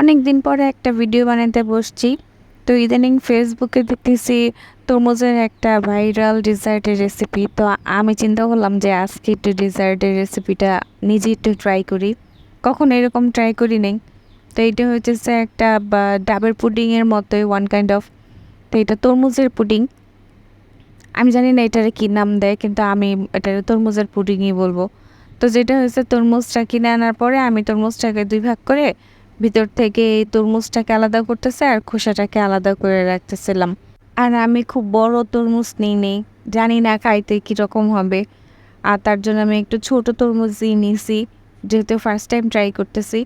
অনেক দিন পরে একটা ভিডিও বানাতে বসছি। তো ইদানিং ফেসবুকে দেখতেছি তরমুজের একটা ভাইরাল ডেজার্টের রেসিপি। তো আমি চিন্তা করলাম যে আজকে একটু ডেজার্টের রেসিপিটা নিজে একটু ট্রাই করি। কখনো এরকম ট্রাই করি নাই। তো এটা হচ্ছে একটা ডাবের পুডিংয়ের মতোই ওয়ান কাইন্ড অফ। তো এটা তরমুজের পুডিং। আমি জানি না এটার কি নাম দেয়, কিন্তু আমি এটা তরমুজের পুডিংই বলবো। তো যেটা হয়েছে, তরমুজটা কিনে আনার পরে আমি তরমুজটাকে ২ ভাগ করে ভিতর থেকে এই তরমুজটাকে আলাদা করতেছি আর খোসাটাকে আলাদা করে রাখতেছিলাম। আর আমি খুব বড় তরমুজ নেই, জানি না খাইতে কীরকম হবে। আর তার জন্য আমি একটু ছোট তরমুজই নিয়েছি, যেহেতু ফার্স্ট টাইম ট্রাই করতেছি।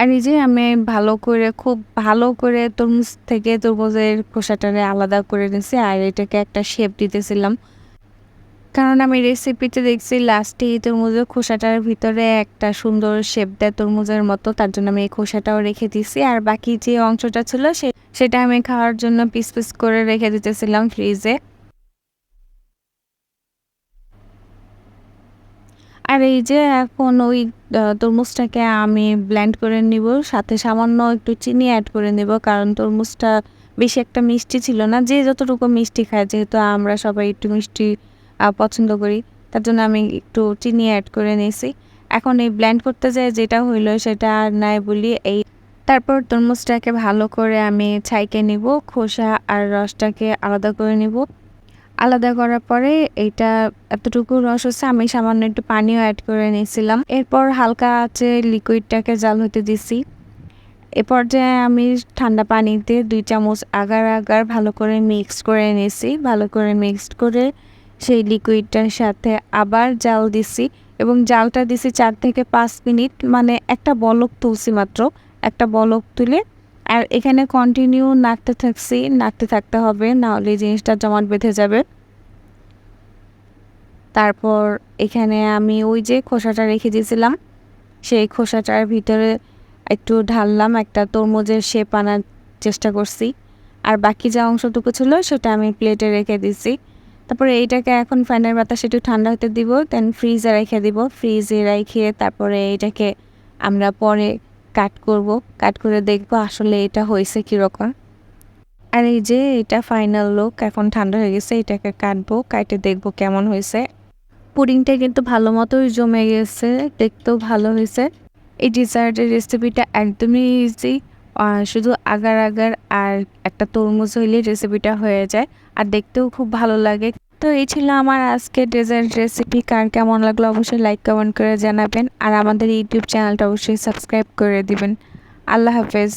আর এই যে আমি খুব ভালো করে তরমুজ থেকে তরমুজের খোসাটারে আলাদা করে নিয়েছি আর এটাকে একটা শেপ দিতেছিলাম। কারণ আমি রেসিপিতে দেখছি লাস্টে এই তরমুজের খোসাটার ভিতরে একটা সুন্দর শেপ দেয় তরমুজের মতো, তার জন্য আমি এই খোসাটাও রেখে দিছি। আর বাকি যে অংশটা ছিল সেটা আমি খাওয়ার জন্য পিস পিস করে রেখে দিতেছিলাম ফ্রিজে। আর এই যে এখন ওই তরমুজটাকে আমি ব্লেন্ড করে নিব, সাথে সামান্য একটু চিনি অ্যাড করে নেব, কারণ তরমুজটা বেশি একটা মিষ্টি ছিল না। যে যতটুকু মিষ্টি খায়, যেহেতু আমরা সবাই একটু মিষ্টি পছন্দ করি, তার জন্য আমি একটু চিনি অ্যাড করে নিয়েছি। এখন এই ব্লেন্ড করতে যেয়ে যেটা হইলো সেটা আর নাই বলি। তারপর তরমুজটাকে ভালো করে আমি ছাইকে নিব, খোসা আর রসটাকে আলাদা করে নিব। আলাদা করার পরে এইটা এতটুকু রস হচ্ছে, আমি সামান্য একটু পানিও অ্যাড করে নিয়েছিলাম। এরপর হালকা আঁচে লিকুইডটাকে জাল হতে দিছি। এ পর্যায়ে আমি ঠান্ডা পানিতে ২ চামচ আগার আগার ভালো করে মিক্সড করে নিয়েছি। ভালো করে মিক্সড করে সেই লিকুইডটার সাথে আবার জাল দিছি এবং জালটা দিছি ৪ থেকে ৫ মিনিট, মানে একটা বলক তুলছি মাত্র। একটা বলক তুলে আর এখানে কন্টিনিউ নাড়তে থাকতে হবে, নাহলে এই জিনিসটা জমাট বেঁধে যাবে। তারপর এখানে আমি ওই যে খোসাটা রেখে দিয়েছিলাম, সেই খোসাটার ভিতরে একটু ঢাললাম, একটা তরমুজের শেপ আনার চেষ্টা করছি। আর বাকি যা অংশটুকু ছিল সেটা আমি প্লেটে রেখে দিছি। তারপরে এইটাকে এখন ফ্যানের বাতাসে একটু ঠান্ডা হতে দিব, দেন ফ্রিজে রেখে দিব। ফ্রিজে রেখে তারপরে এইটাকে আমরা পরে কাট করে দেখব আসলে এটা হয়েছে কীরকম। আর এই যে এটা ফাইনাল লুক, এখন ঠান্ডা হয়ে গেছে, এটাকে কেটে দেখবো কেমন হয়েছে। পুডিংটা কিন্তু ভালো মতোই জমে গেছে, দেখতেও ভালো হয়েছে। এই ডেজার্টের রেসিপিটা একদমই ইজি, শুধু আগার আগার আর একটা তরমুজ হইলে রেসিপিটা হয়ে যায়, আর দেখতেও খুব ভালো লাগে। তো এই ছিল আমার আজকে ডেজার্ট রেসিপি। কার কেমন লাগলো অবশ্যই লাইক কমেন্ট করে জানাবেন, আর আমাদের ইউটিউব চ্যানেলটা অবশ্যই সাবস্ক্রাইব করে দিবেন। আল্লাহ হাফেজ।